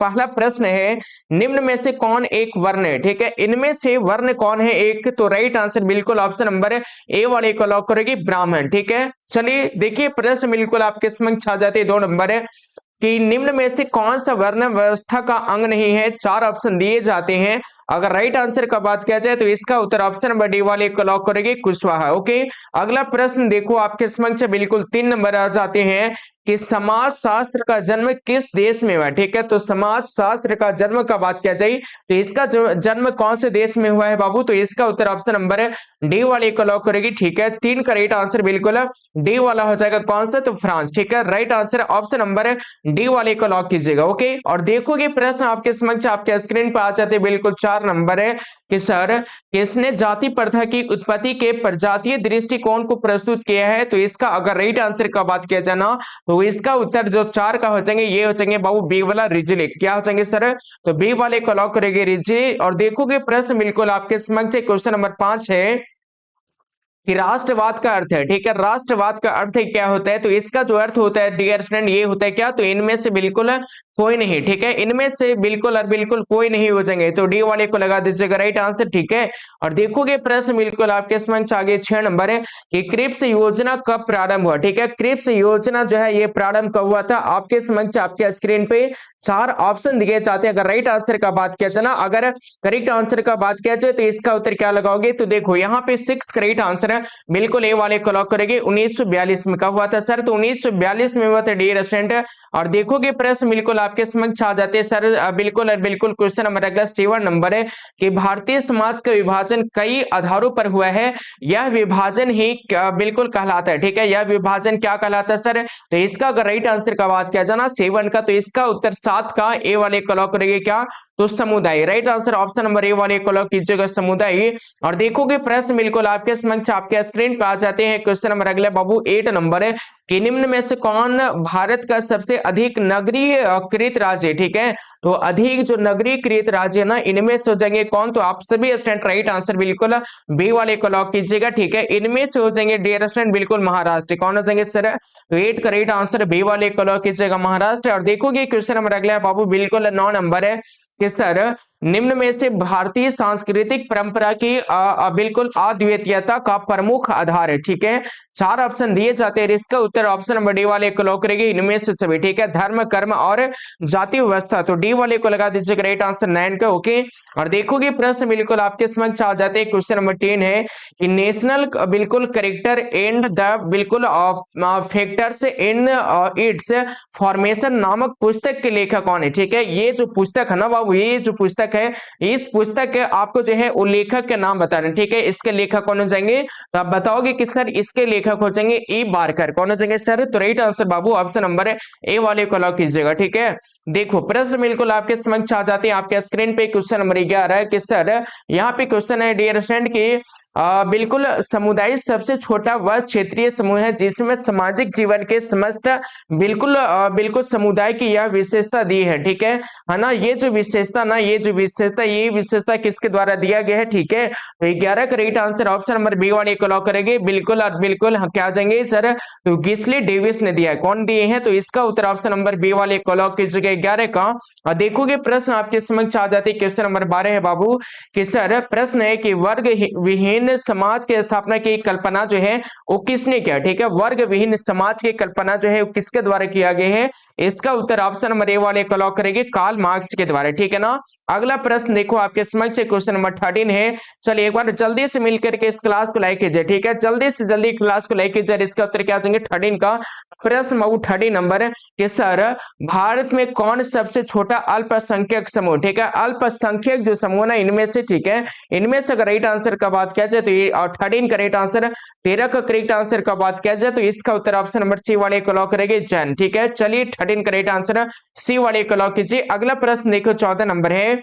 पहला प्रश्न है, निम्न में से कौन एक वर्ण है? ठीक है, इनमें से वर्ण कौन है एक? तो राइट आंसर बिल्कुल ऑप्शन नंबर ए वाले को लॉक करेगी, ब्राह्मण। ठीक है, चलिए देखिए प्रश्न बिल्कुल आपके समक्ष आ जाते हैं। 2 नंबर है कि निम्न में से कौन सा वर्ण व्यवस्था का अंग नहीं है? 4 ऑप्शन दिए जाते हैं। अगर राइट आंसर का बात किया जाए तो इसका उत्तर ऑप्शन नंबर डी वाले को लॉक करेंगे, कुशवाहा। ओके, अगला प्रश्न देखो आपके समक्ष बिल्कुल 3 नंबर आ जाते हैं कि समाज शास्त्र का जन्म किस देश में हुआ? ठीक है, तो समाज शास्त्र का जन्म का बात किया जाए तो इसका जन्म कौन से देश में हुआ है बाबू? तो इसका उत्तर ऑप्शन नंबर डी वाले को लॉक करेगी। ठीक है, 3 का राइट आंसर बिल्कुल डी वाला हो जाएगा। कौन सा? तो फ्रांस। ठीक है, right answer option number D वाले को लॉक कीजिएगा। ओके, और देखोगे प्रश्न आपके समक्ष आपके स्क्रीन पर आ जाते बिल्कुल 4 नंबर है कि सर किसने जाति प्रथा की उत्पत्ति के प्रजातीय दृष्टिकोण को प्रस्तुत किया है? तो इसका अगर राइट आंसर का बात किया जाए ना तो इसका उत्तर जो 4 का हो जाएंगे ये हो जाएंगे बाबू बी वाला, रिजले। क्या हो जाएंगे सर? तो बी वाले को लॉक करेंगे, रिजले। और देखोगे प्रश्न बिल्कुल आपके समक्ष क्वेश्चन नंबर 5 है कि राष्ट्रवाद का अर्थ है। ठीक है, राष्ट्रवाद का अर्थ क्या होता है? तो इसका जो अर्थ होता है डियर फ्रेंड ये होता है क्या? तो इनमें से बिल्कुल कोई नहीं। ठीक है, इनमें से बिल्कुल और बिल्कुल कोई नहीं हो जाएंगे, तो डी वाले को लगा दीजिएगा राइट आंसर। ठीक है, और देखोगे प्रश्न बिल्कुल आपके समक्ष आगे 6 नंबर है कि क्रिप्स योजना कब प्रारंभ हुआ? ठीक है, क्रिप्स योजना जो है ये प्रारंभ कब हुआ था? आपके समक्ष आपके स्क्रीन पे 4 ऑप्शन दिए जाते हैं। अगर राइट आंसर का बात किया जाए ना, अगर करेक्ट आंसर का बात किया जाए तो इसका उत्तर क्या लगाओगे? तो देखो यहाँ पे 6 करेक्ट आंसर बिल्कुल ए वाले को लॉक करेंगे। 1942 में कब हुआ था सर? तो 1942 में हुआ था डियर स्टूडेंट। और देखोगे प्रश्न बिल्कुल आपके समक्ष आ जाते हैं सर बिल्कुल और बिल्कुल क्वेश्चन नंबर अगला 7 नंबर है कि भारतीय समाज का विभाजन कई आधारों पर हुआ है, यह विभाजन ही बिल्कुल कहलाता है। ठीक है, यह विभाजन क्या कहलाता है सर? तो इसका अगर राइट आंसर का बात किया जाना 7 का, तो इसका उत्तर 7 का ए वाले को लॉक करेंगे क्या? तो समुदाय। Right answer option number A वाले को लॉक कीजिएगा, समुदाय। और देखोगे प्रश्न बिल्कुल आपके समक्ष आपके स्क्रीन पर आ जाते हैं। क्वेश्चन नंबर अगले बाबू 8 नंबर है कि निम्न में से कौन भारत का सबसे अधिक नगरीकृत राज्य है? ठीक है, तो अधिक जो नगरीकृत राज्य है ना इनमें से हो जाएंगे कौन? तो आप सभी स्टूडेंट राइट आंसर बिल्कुल बी वाले को लॉक कीजिएगा। ठीक है, इनमें से हो जाएंगे डियर स्टूडेंट बिल्कुल महाराष्ट्र। कौन हो जाएंगे सर? तो 8 का राइट आंसर बी वाले को लॉक कीजिएगा, महाराष्ट्र। और देखोगे क्वेश्चन नंबर अगला बाबू बिल्कुल 9 नंबर है कि सर निम्न में से भारतीय सांस्कृतिक परंपरा की बिल्कुल अद्वितीयता का प्रमुख आधार है। ठीक है, 4 ऑप्शन दिए जाते हैं, इसका उत्तर ऑप्शन नंबर डी वाले को लॉक करेंगे, इनमें से सभी। ठीक है, धर्म, कर्म और जाति व्यवस्था, तो डी वाले को लगा दीजिएगा राइट आंसर 9 का। ओके, और देखोगे प्रश्न बिल्कुल आपके समक्ष आ जाते हैं। क्वेश्चन नंबर 10 है कि नेशनल बिल्कुल करेक्टर एंड द बिल्कुल फैक्टर्स इन इट्स फॉर्मेशन नामक पुस्तक के लेखक कौन है? ठीक है, ये जो पुस्तक है ना बाबू, ये जो पुस्तक है, इस पुस्तक के आपको जो है वो लेखक के नाम बताना। ठीक है, इसके लेखक कौन हो जाएंगे? तो आप बताओगे कि सर इसके लेखक हो जाएंगे ई बारकर। कौन हो जाएंगे सर? तो right answer Babu option number A वाले को लॉक कीजिएगा। ठीक है, देखो प्रश्न बिल्कुल आपके समक्ष आ जाते हैं आपके स्क्रीन पे। क्वेश्चन नंबर 11 है कि सर यहाँ पे क्वेश्चन है डियर स्टूडेंट की बिल्कुल समुदाय सबसे छोटा वह क्षेत्रीय समूह है जिसमें सामाजिक जीवन के समस्त बिल्कुल समुदाय की यह विशेषता दी है। ठीक है ना, ये जो विशेषता ना ये विशेषता किसके द्वारा दिया गया है? ठीक है, तो 11 का right answer option number B वाले को लॉक करेंगे बिल्कुल और बिल्कुल। क्या आ जाएंगे सर? तो गिस्ली डेविस ने दिया है। कौन दिए हैं? तो इसका उत्तर ऑप्शन नंबर बी वाले को लॉक कीजिएगा 11 का। और देखोगे प्रश्न आपके समक्ष आ जाते हैं। क्वेश्चन नंबर 12 है बाबू कि सर प्रश्न है कि वर्ग विहीन समाज की स्थापना की कल्पना जो है वो किसने किया? ठीक है, वर्ग विहीन समाज की कल्पना जो है वो किसके द्वारा किया गया है? इसका उत्तर ऑप्शन नंबर ए वाले को लॉक करेंगे, कार्ल मार्क्स के द्वारा। ठीक है ना, अगला प्रश्न देखो आपके समक्ष क्वेश्चन नंबर 13 है। चलिए एक बार जल्दी से मिलकर के इस क्लास को लाइक कीजिए। ठीक है, जल्दी से जल्दी क्लास को लाइक कीजिए। इसका उत्तर क्या जाएंगे? 13 का प्रश्न 13 नंबर कि सर भारत में कौन सबसे छोटा अल्पसंख्यक समूह? ठीक है, अल्पसंख्यक जो समूह ना इनमें से, ठीक है, इनमें से अगर राइट आंसर का बात किया जाए तो ये 13 का राइट आंसर, 13 का करेक्ट आंसर का बात किया जाए तो इसका उत्तर ऑप्शन नंबर सी वाले को लॉक करेंगे, जैन। ठीक है, चलिए 13 का राइट आंसर सी वाले को लॉक कीजिए। अगला प्रश्न देखो 14 नंबर है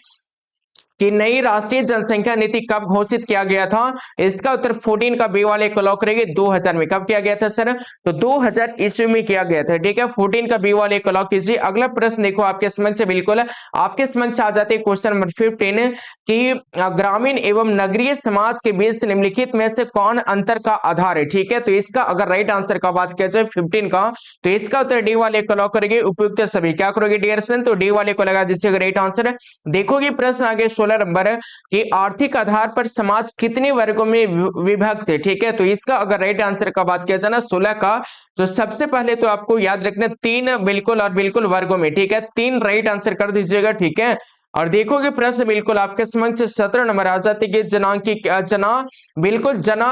कि नई राष्ट्रीय जनसंख्या नीति कब घोषित किया गया था? इसका उत्तर 14 का बी वाले को लॉक करेंगे। 2000 में। कब किया गया था सर? तो 2000 ईस्वी में किया गया था। ठीक है, 14 का बी वाले को लॉक कीजिए। अगला प्रश्न देखो आपके समक्ष, बिल्कुल आपके समक्ष आ जाते हैं क्वेश्चन नंबर 15 कि ग्रामीण एवं नगरीय समाज के बीच निम्नलिखित में से कौन अंतर का आधार है? ठीक है, तो इसका अगर राइट आंसर का बात किया जाए 15 का, तो इसका उत्तर डी वाले को लॉक करेंगे। उपयुक्त सभी। क्या करोगे डियर स्टूडेंट? तो डी वाले को लगा दीजिएगा राइट आंसर। देखोगे प्रश्न आगे 16 नंबर है कि आर्थिक आधार पर समाज कितने वर्गों में विभक्त है? ठीक है, तो इसका अगर राइट आंसर का बात किया जाए ना 16 का, तो सबसे पहले तो आपको याद रखना 3 बिल्कुल और बिल्कुल वर्गों में। ठीक है, 3 राइट आंसर कर दीजिएगा। ठीक है, और देखोगे प्रश्न बिल्कुल आपके समक्ष 17 नंबर आ जाते कि बिल्कुल जन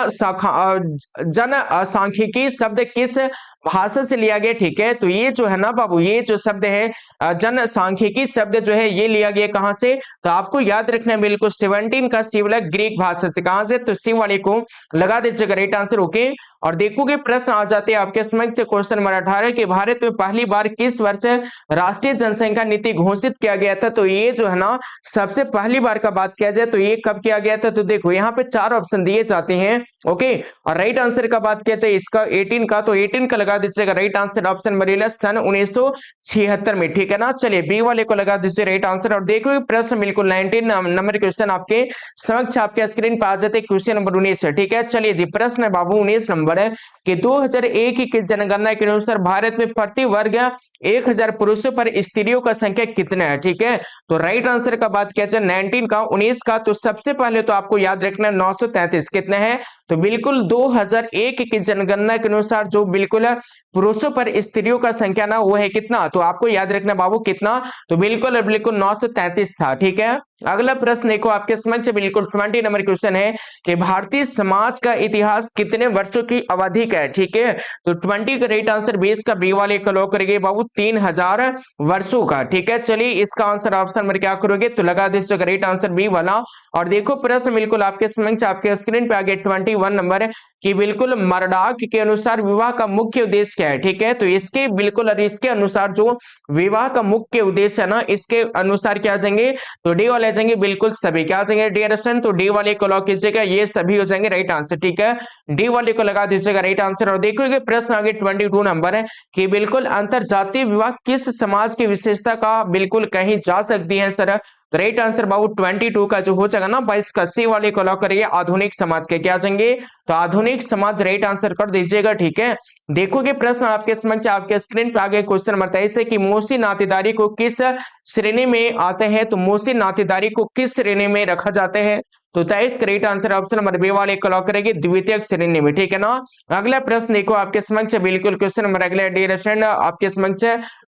सांख्यिकी शब्द किस भाषा से लिया गया? ठीक है, तो ये जो है ना बाबू, ये जो शब्द है जन सांख्यिकी शब्द जो है ये लिया गया कहां से? तो आपको याद रखना है बिल्कुल 17 का सी वाला ग्रीक भाषा से। कहां से? तो सी वाले को लगा दीजिएगा राइट आंसर। ओके, और देखोगे प्रश्न आ जाते हैं आपके समक्ष क्वेश्चन नंबर 18 कि भारत में पहली बार किस वर्ष राष्ट्रीय जनसंख्या नीति घोषित किया गया था? तो ये जो है ना सबसे पहली बार का बात किया जाए तो ये कब किया गया था? तो देखो यहाँ पे 4 ऑप्शन दिए जाते हैं। ओके, और राइट आंसर का बात किया जाए इसका 18 का, तो 18 का लगा दीजिएगा राइट आंसर। ऑप्शन बनेगा सन 1976 में। ठीक है ना, चलिए बी वाले को लगा दीजिए राइट आंसर। और देखो प्रश्न बिल्कुल 19 नंबर क्वेश्चन आपके समक्ष आपके स्क्रीन पर आ जाते क्वेश्चन नंबर 19 है। ठीक है, चलिए जी प्रश्न है बाबू 19 नंबर है कि 2001 की जनगणना के अनुसार भारत में प्रति वर्ग 1000 पुरुषों पर स्त्रियों का संख्या कितना है? ठीक है, तो राइट आंसर का बात किया जाए 19 का 19 का, तो सबसे पहले तो आपको याद रखना 933 कितने हैं? तो बिल्कुल 2001 की जनगणना के अनुसार जो बिल्कुल पुरुषों पर स्त्रियों का संख्या ना वो है कितना? तो आपको याद रखना बाबू कितना? तो बिल्कुल 933 था। ठीक है, अगला प्रश्न देखो आपके समक्ष बिल्कुल 20 नंबर क्वेश्चन है कि भारतीय समाज का इतिहास कितने वर्षों की अवधि का है? ठीक है, तो 20 का राइट आंसर 20 का बी वाले को लॉक करेंगे बाबू 3000 वर्षों का। ठीक है, चलिए इसका आंसर ऑप्शन नंबर क्या करोगे? तो लगा दीजिएगा राइट आंसर बी वाला। और देखो प्रश्न बिल्कुल आपके समक्ष आपके स्क्रीन पे आगे 21 नंबर है कि बिल्कुल मर्डॉक के अनुसार विवाह का मुख्य उद्देश्य क्या है? ठीक है, तो इसके बिल्कुल और इसके अनुसार जो विवाह का मुख्य उद्देश्य है ना, इसके अनुसार क्या आ जाएंगे? तो डी वाले आ जाएंगे बिल्कुल सभी। क्या आ जाएंगे डियर स्टूडेंट? तो डी वाले को लॉक कीजिएगा, ये सभी हो जाएंगे राइट आंसर। ठीक है, डी वाले को लगा दीजिएगा राइट आंसर। और देखोगे प्रश्न आगे 22 नंबर है कि बिल्कुल अंतर जातीय विवाह किस समाज की विशेषता का बिल्कुल कहीं जा सकती है सर? तो राइट आंसर बाबू 22 का जो हो जाएगा ना 22 का सी वाले को लॉक करिए आधुनिक समाज के। क्या जाएंगे? तो आधुनिक समाज राइट आंसर कर दीजिएगा। ठीक है, देखोगे प्रश्न आपके समक्ष आपके स्क्रीन पे आगे क्वेश्चन नंबर 23 है कि मोसी नातेदारी को किस श्रेणी में आते हैं? तो मोसी नातेदारी को किस श्रेणी में रखा जाते हैं? तो 23 का right answer option number B वाले को लॉक करेंगे द्वितीयक श्रेणी में। ठीक है ना, अगला प्रश्न देखो आपके समक्ष बिल्कुल क्वेश्चन नंबर अगले डियर स्टूडेंट आपके समक्ष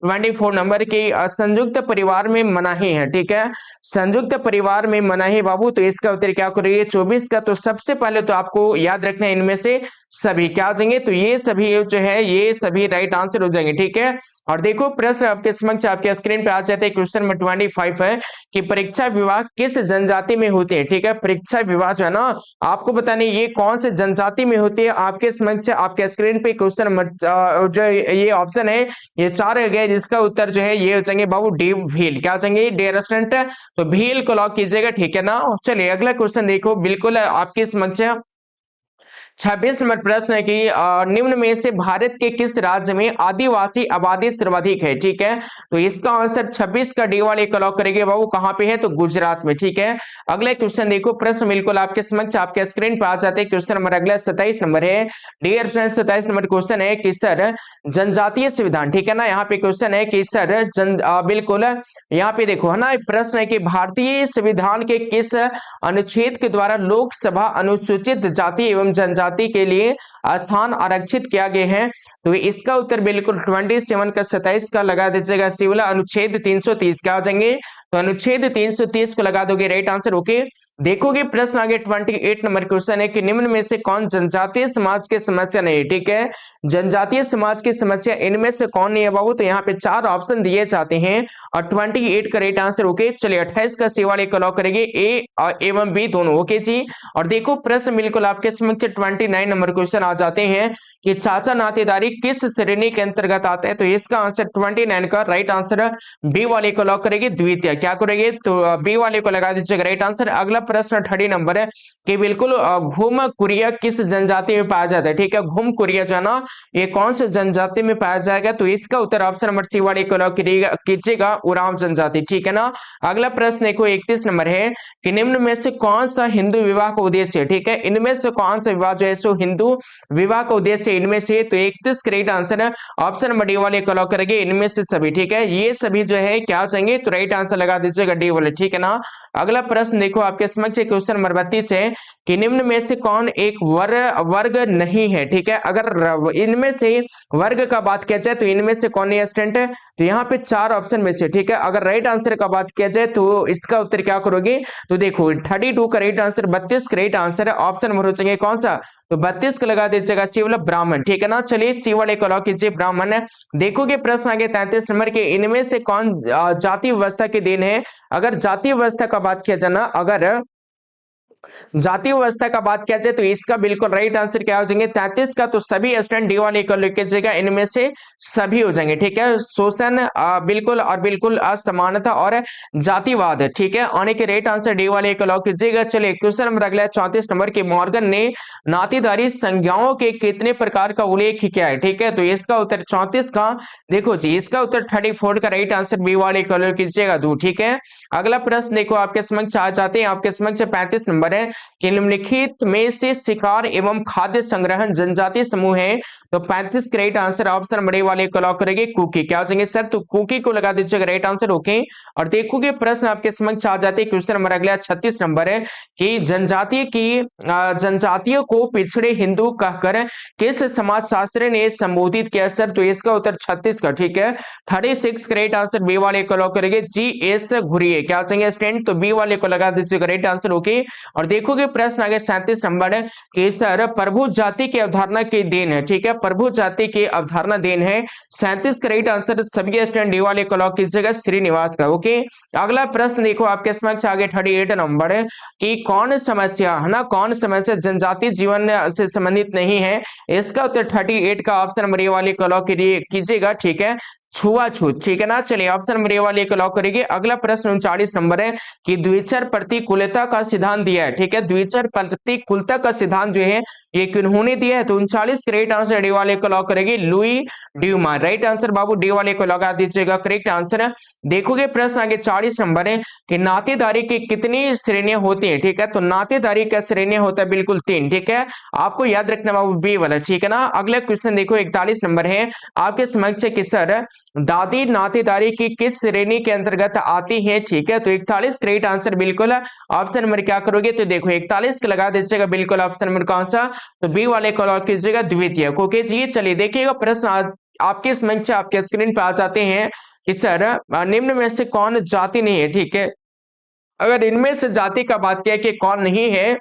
24 नंबर की संयुक्त परिवार में मनाही है। ठीक है, संयुक्त परिवार में मनाही बाबू, तो इसका उत्तर क्या करेंगे? 24 का, तो सबसे पहले तो आपको याद रखना है इनमें से सभी क्या आ जाएंगे? तो ये सभी जो है ये सभी राइट आंसर हो जाएंगे। ठीक है, और देखो प्रश्न आपके समक्ष आपके स्क्रीन पे आ जाते हैं क्वेश्चन नंबर 25 है कि परीक्षा विवाह किस जनजाति में होते हैं? ठीक है, परीक्षा विवाह जो है ना आपको बताने ये कौन से जनजाति में होती है? आपके समक्ष आपके स्क्रीन पे क्वेश्चन नंबर जो ये ऑप्शन है ये 4 है गए, जिसका उत्तर जो है ये हो जाएंगे बाबू डी भील। क्या जाएंगे डियर स्टूडेंट? तो भील को लॉक कीजिएगा। ठीक है ना, चलिए अगला क्वेश्चन देखो बिल्कुल आपके समक्ष 26 नंबर प्रश्न है कि निम्न में से भारत के किस राज्य में आदिवासी आबादी सर्वाधिक है? ठीक है, तो इसका आंसर 26 का डी वाले को लॉक करेंगे बाबू कहां पे है? तो गुजरात में। ठीक है, अगला क्वेश्चन देखो प्रश्न बिल्कुल आपके समक्ष आपके स्क्रीन पर आ जाते हैं क्वेश्चन नंबर अगला 27 नंबर है डियर स्टूडेंट। 27 नंबर क्वेश्चन है कि सर जनजातीय संविधान, ठीक है ना, यहाँ पे क्वेश्चन है कि सर बिल्कुल यहाँ पे देखो है ना प्रश्न है कि भारतीय संविधान के किस अनुच्छेद के द्वारा लोकसभा अनुसूचित जाति एवं जनजाति के लिए स्थान आरक्षित किया गया है? तो इसका उत्तर बिल्कुल 27 का 27 का लगा दीजिएगा सिविला अनुच्छेद 330। क्या आ जाएंगे? तो अनुच्छेद 330 को लगा दोगे राइट आंसर। ओके, देखोगे प्रश्न आगे 28 नंबर क्वेश्चन है कि निम्न में से कौन जनजातीय समाज की समस्या नहीं है? ठीक है, जनजातीय समाज की समस्या इनमें से कौन नहीं है बाबू? तो यहाँ पे 4 ऑप्शन दिए जाते हैं और 28 का राइट आंसर। ओके, चलिए 28 का सी वाले को लॉक करेंगे ए एवं बी दोनों। ओके जी, और देखो प्रश्न बिल्कुल आपके समक्ष 29 नंबर क्वेश्चन आ जाते हैं कि चाचा नातेदारी किस श्रेणी के अंतर्गत आता है? तो इसका आंसर 29 का राइट आंसर बी वाले को लॉक करेंगे द्वितीय। क्या करोगे तो बी वाले को लगा दीजिएगा राइट आंसर। अगला प्रश्न 30 नंबर है कि बिल्कुल घुम कुरिया किस जनजाति में पाया जाता है, ठीक है। घुम कुरिया जो है ना ये कौन से जनजाति में पाया जाएगा, तो इसका उत्तर ऑप्शन नंबर सी वाले को लॉक कीजिएगा, उरांव जनजाति, ठीक है ना। अगला प्रश्न देखो 31 नंबर है कि निम्न में से कौन सा हिंदू विवाह का उद्देश्य है, ठीक है। इनमें से कौन सा विवाह जो है सो हिंदू विवाह का उद्देश्य इनमें से, तो 31 करेक्ट आंसर है ऑप्शन नंबर डी वाले को लॉक करेंगे, इनमें से सभी, ठीक है। ये सभी जो है क्या चाहिए तो राइट आंसर लगा दीजिएगा डी वाले, ठीक है ना। अगला प्रश्न देखो आपके समक्ष क्वेश्चन नंबर 32 है कि निम्न में से कौन एक वर्ग नहीं है, ठीक है। अगर इनमें से वर्ग का बात किया जाए तो इनमें से कौन नहीं स्टूडेंट है, तो यहाँ पे 4 ऑप्शन में से, ठीक है। अगर राइट आंसर का बात किया जाए तो इसका उत्तर क्या करोगे, तो देखो 32 का राइट आंसर 32 का राइट आंसर है ऑप्शन नंबर हो चाहिए कौन सा, तो 32 को लगा दीजिएगा सी वाला ब्राह्मण, ठीक है ना। चलिए सी वाले को लॉक कीजिए ब्राह्मण है। देखोगे प्रश्न आगे 33 नंबर के इनमें से कौन जाति व्यवस्था के दिन है। अगर जाति व्यवस्था का बात किया जाना, अगर जाति व्यवस्था का बात किया जाए तो इसका बिल्कुल राइट आंसर क्या हो जाएंगे 33 का, तो सभी स्टूडेंट डी वाले को लिख लीजिएगा, इनमें से सभी हो जाएंगे, ठीक है। शोषण बिल्कुल और बिल्कुल असमानता और जातिवाद, ठीक है। आने के राइट आंसर डी वाले को लॉक कीजिएगा। चलिए क्वेश्चन नंबर अगला 34 नंबर के मॉर्गन ने नातीदारी संज्ञाओं के कितने प्रकार का उल्लेख किया है, ठीक है। तो इसका उत्तर 34 का देखो जी, इसका उत्तर 34 का राइट आंसर बी वाले को लॉक कीजिएगा 2, ठीक है। अगला प्रश्न देखो आपके समक्ष आ जाते हैं, आपके समक्ष 35 नंबर है कि निम्नलिखित में से शिकार एवं खाद्य संग्रहण जनजातीय समूह है, तो 35 का राइट आंसर ऑप्शन बड़े वाले को लॉक करेंगे कुकी, क्या हो जाएंगे सर, तो कुकी को लगा दीजिएगा राइट आंसर, ओके। और देखोगे प्रश्न आपके समक्ष आ जाते हैं, क्वेश्चन नंबर अगला 36 नंबर है कि जनजातियों को पिछड़े हिंदू कहकर किस समाजशास्त्री ने संबोधित किया सर, तो इसका उत्तर 36 का, ठीक है। 36 का राइट आंसर बी वाले को लॉक करेंगे जी.एस. घुरिये, क्या हो जाएंगे स्टूडेंट, तो बी वाले को लगा दीजिएगा राइट आंसर, ओके। और देखोगे प्रश्न आगे 37 नंबर है कि सर प्रभु जाति की अवधारणा की देन है, ठीक है। प्रभु जाति की अवधारणा देन है 37 का राइट आंसर सभी स्टूडेंट डी वाले को लॉक कीजिएगा श्रीनिवास का, ओके। अगला प्रश्न देखो आपके समक्ष आगे 38 नंबर है कि कौन समस्या है ना, कौन समस्या जनजातीय जीवन से संबंधित नहीं है, इसका उत्तर 38 का ऑप्शन नंबर ए वाले को लॉक कीजिएगा, ठीक है। छुआछूत, ठीक है ना। चलिए ऑप्शन नंबर ए वाले को लॉक करेंगे। अगला प्रश्न 39 नंबर है कि द्विचर प्रतिकूलता का सिद्धांत दिया है, ठीक है। द्विचर प्रतिकूलता का सिद्धांत जो है ये किन्होंने दिया है, तो 39 करेक्ट आंसर डी वाले को लॉक करेंगे लुई ड्यूमार, राइट आंसर बाबू डी वाले को लगा दीजिएगा करेक्ट आंसर। देखोगे प्रश्न आगे 40 नंबर है कि नातेदारी की कितनी श्रेणियां होती है, ठीक है। तो नातेदारी का श्रेणियां होता है बिल्कुल 3, ठीक है। आपको याद रखना बाबू बी वाला, ठीक है ना। अगला क्वेश्चन देखो 41 नंबर है आपके समक्ष कि सर दादी नातेदारी की किस श्रेणी के अंतर्गत आती है, ठीक है। तो 41 करेक्ट आंसर बिल्कुल ऑप्शन नंबर क्या करोगे, तो देखो 41 का लगा दीजिएगा बिल्कुल ऑप्शन नंबर कौन सा, तो बी वाले को लॉक कीजिएगा द्वितीय, ओके जी। चलिए देखिएगा प्रश्न आपके समक्ष आपके स्क्रीन पे आ जाते हैं कि सर निम्न में से कौन जाति नहीं है, ठीक है। अगर इनमें से जाति का बात किया कि कौन नहीं है,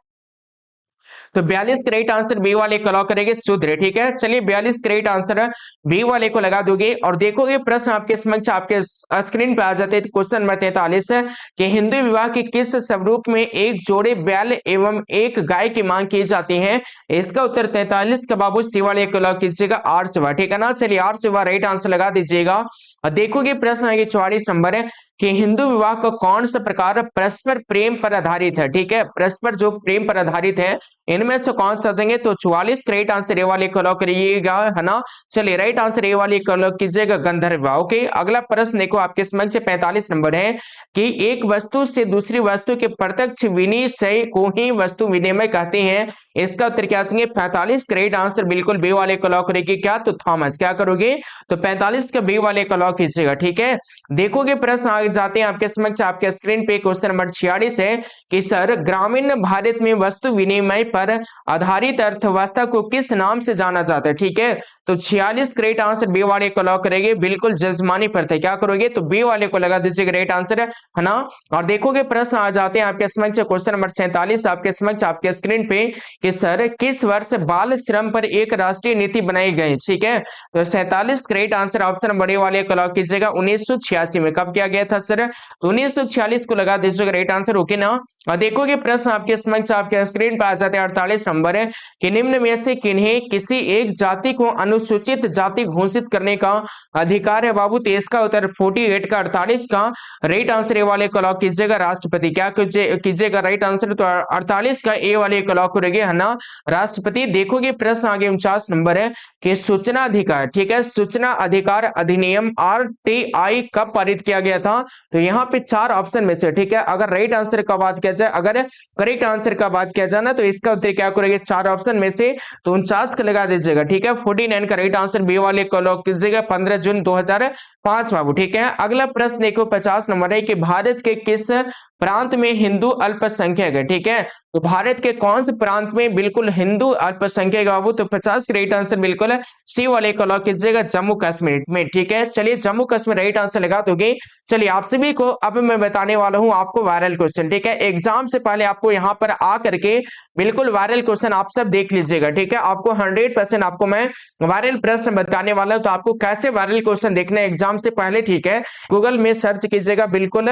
तो 42 करेक्ट आंसर बी वाले को लॉक करेंगे शूद्र, ठीक है। चलिए 42 करेक्ट आंसर बी वाले को लगा दोगे। और देखोगे प्रश्न आपके समक्ष आपके स्क्रीन पे आ जाते हैं, क्वेश्चन नंबर 43 कि हिंदू विवाह के किस स्वरूप में एक जोड़े बैल एवं एक गाय की मांग की जाती है, इसका उत्तर 43 का बाबू सी वाले को लॉक कीजिएगा आर सेवा, ठीक है ना। चलिए आर सेवा राइट आंसर लगा दीजिएगा। और देखोगे प्रश्न आगे 44 नंबर है कि हिंदू विवाह का कौन सा प्रकार परस्पर प्रेम पर आधारित है, ठीक है। परस्पर जो प्रेम पर आधारित है इनमें से कौन सा देंगे, तो 44 राइट आंसर ए वाले को लॉक करिएगा, है ना। चलिए राइट आंसर ए वाले को लॉक कीजिएगा गंधर्व विवाह, ओके। अगला प्रश्न देखो आपके समक्ष 45 नंबर है कि एक वस्तु से दूसरी वस्तु के प्रत्यक्ष विनिमय को ही वस्तु विनिमय कहते हैं, इसका उत्तर क्या देंगे 45 राइट आंसर बिल्कुल बी वाले को लॉक करेगी क्या, तो थॉमस, क्या करोगे, तो 45 का बी वाले को लॉक कीजिएगा, ठीक है। देखोगे प्रश्न आगे जाते हैं आपके समक्ष आपके स्क्रीन पे क्वेश्चन नंबर 46 है कि सर ग्रामीण भारत में वस्तु विनिमय पर आधारित अर्थव्यवस्था को किस नाम से जाना जाता है, ठीक है। तो 46 राइट आंसर बी वाले को लॉक करेंगे बिल्कुल जजमानी प्रथा, क्या करोगे, तो बी वाले को लगा दीजिएगा राइट आंसर, है ना। और देखोगे प्रश्न आ जाते हैं आपके समक्ष क्वेश्चन नंबर 47 आपके समक्ष आपके स्क्रीन पे कि सर किस वर्ष बाल श्रम पर एक राष्ट्रीय नीति बनाई गई, ठीक है। तो 47 राइट आंसर ऑप्शन बड़े वाले को लॉक कीजिएगा 1986 में, कब किया गया था सर, तो 1946 को लगा दीजिएगा राइट आंसर, ओके ना। और देखोगे प्रश्न आपके समक्ष आपके स्क्रीन पर आ जाते हैं 48 नंबर है कि निम्न में से किन्हें किसी एक जाति को अनुसूचित जाति घोषित करने का अधिकार है बाबू। तो इसका उत्तर 48 का 48 का राइट आंसर ए वाले को लॉक कीजिएगा। राष्ट्रपति क्या कीजिएगा राइट आंसर, तो 48 का ए वाले को लॉक करेंगे है ना राष्ट्रपति। देखोगे प्रश्न आगे 49 नंबर है कि सूचना अधिकार, ठीक है, सूचना अधिकार अधिनियम RTI कब पारित किया गया था। तो यहाँ पे 4 ऑप्शन में से, ठीक है, अगर राइट आंसर का बात किया जाए, अगर करेक्ट आंसर का बात किया जाए ना, तो इसका उत्तर क्या करेंगे 4 ऑप्शन में से तो 49 का लगा दीजिएगा, ठीक है। 49 का राइट आंसर बी वाले को लॉक कीजिएगा 15 जून 2005 बाबू, ठीक है। अगला प्रश्न देखो 50 नंबर है कि भारत के किस प्रांत में हिंदू अल्पसंख्यक है, ठीक है। तो भारत के कौन से प्रांत में बिल्कुल हिंदू अल्पसंख्यक बाबू, तो 50 का राइट आंसर बिल्कुल सी वाले को लॉक कीजिएगा जम्मू कश्मीर में, ठीक है। चलिए जम्मू कश्मीर राइट आंसर लगा दोगे। चलिए आप सभी को अब मैं बताने वाला हूं आपको वायरल क्वेश्चन, ठीक है। एग्जाम से पहले आपको यहां पर आ करके बिल्कुल वायरल क्वेश्चन आप सब देख लीजिएगा, ठीक है। आपको 100% आपको मैं वायरल प्रश्न बताने वाला हूं। तो आपको कैसे वायरल क्वेश्चन देखना है एग्जाम से पहले, ठीक है, गूगल में सर्च कीजिएगा बिल्कुल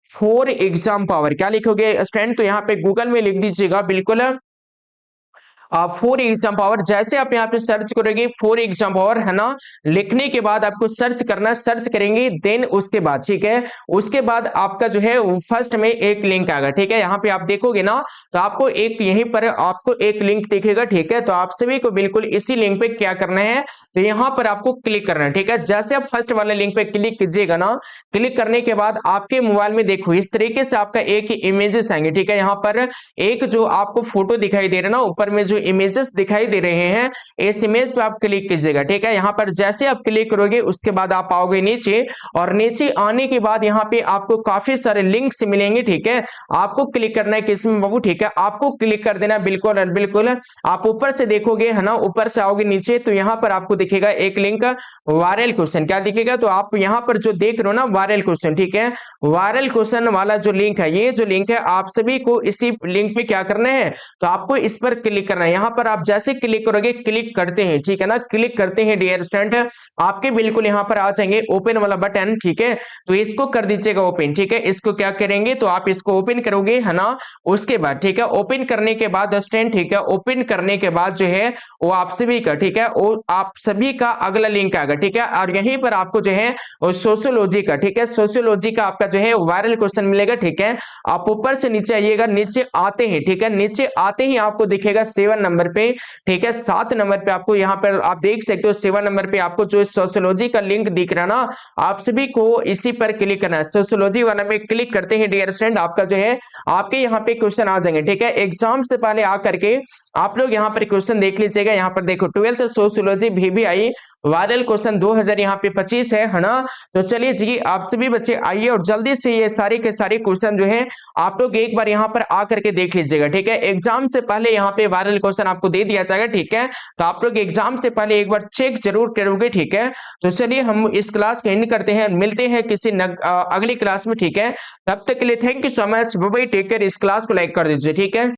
फॉर एग्जाम पावर। क्या लिखोगे स्टूडेंट, तो यहाँ पे गूगल में लिख दीजिएगा बिल्कुल फॉर एग्जाम पावर। जैसे आप यहाँ पे सर्च करोगे फॉर एग्जाम पावर है ना, लिखने के बाद आपको सर्च करना, सर्च करेंगे देन उसके बाद, ठीक है, उसके बाद आपका जो है फर्स्ट में एक लिंक आएगा, ठीक है। यहाँ पे आप देखोगे ना तो आपको एक यहीं पर आपको एक लिंक दिखेगा, ठीक है। तो आप सभी को बिल्कुल इसी लिंक पे क्या करना है, तो यहाँ पर आपको क्लिक करना है, ठीक है। जैसे आप फर्स्ट वाले लिंक पे क्लिक कीजिएगा ना, क्लिक करने के बाद आपके मोबाइल में देखो इस तरीके से आपका एक ही इमेजेस आएंगे, ठीक है। यहाँ पर एक जो आपको फोटो दिखाई दे रहा है ना, ऊपर में जो इमेजेस दिखाई दे रहे हैं, इस इमेज पे आप क्लिक कीजिएगा, ठीक है। यहाँ पर जैसे आप क्लिक करोगे उसके बाद आप आओगे नीचे, और नीचे आने के बाद यहाँ पे आपको काफी सारे लिंक्स मिलेंगे, ठीक है। आपको क्लिक करना है किसमें बाबू, ठीक है, आपको क्लिक कर देना बिल्कुल बिल्कुल। आप ऊपर से देखोगे है ना, ऊपर से आओगे नीचे तो यहाँ पर आपको दिखेगा एक लिंक वायरल क्वेश्चन। क्या दिखेगा, तो आप यहाँ पर जो देख रहे हो ना वायरल क्वेश्चन, ठीक है, वायरल क्वेश्चन वाला जो लिंक है, ये जो लिंक है आप सभी को इसी लिंक पे क्या करना है, तो आपको इस पर क्लिक करना है। यहाँ पर आप जैसे क्लिक करोगे, क्लिक करते हैं, ठीक है ना, क्लिक करते हैं डियर स्टूडेंट, आपके बिल्कुल यहाँ पर आ जाएंगे ओपन वाला बटन, ठीक है। तो इसको कर दीजिएगा ओपन, ठीक है। इसको क्या करेंगे, तो आप इसको ओपन करोगे है ना, उसके बाद ठीक है, ओपन करने के बाद स्टूडेंट, ठीक है, ओपन करने के बाद जो है वो आप सभी का, ठीक है, वो आप सभी का अगला लिंक आएगा, ठीक है। और यहीं पर आपको जो है सोशियोलॉजी का, ठीक है, सोशियोलॉजी का आपका जो है वायरल क्वेश्चन मिलेगा, ठीक है। आप ऊपर से नीचे आइएगा, नीचे आते हैं, ठीक है, नीचे आते ही आपको दिखेगा 7 नंबर पे, ठीक है, 7 नंबर पे आपको यहाँ पर आप देख सकते हो 7 नंबर पे आपको जो सोशियोलॉजी का लिंक दिख रहा है ना, आप सभी को इसी पर क्लिक करना है। सोशियोलॉजी वाला में क्लिक करते हैं डियर स्टूडेंट, आपका जो है आपके यहाँ पे क्वेश्चन आ जाएंगे, ठीक है। एग्जाम से पहले आकर के आप लोग यहाँ पर क्वेश्चन देख लीजिएगा। यहाँ पर देखो 12th sociology VBI viral question 2000 यहाँ पे 25 है ना। तो चलिए जी आप सभी बच्चे आइए और जल्दी से ये सारे के सारे क्वेश्चन जो है आप लोग एक बार यहाँ पर आकर के देख लीजिएगा, ठीक है। एग्जाम से पहले यहाँ पे वायरल क्वेश्चन आपको दे दिया जाएगा, ठीक है। तो आप लोग एग्जाम से पहले एक बार चेक जरूर करोगे, ठीक है। तो चलिए हम इस क्लास को एंड करते हैं, मिलते हैं किसी अगली क्लास में, ठीक है। तब तक के लिए thank you so much, bye bye, take care. इस क्लास को लाइक कर दीजिए, ठीक है।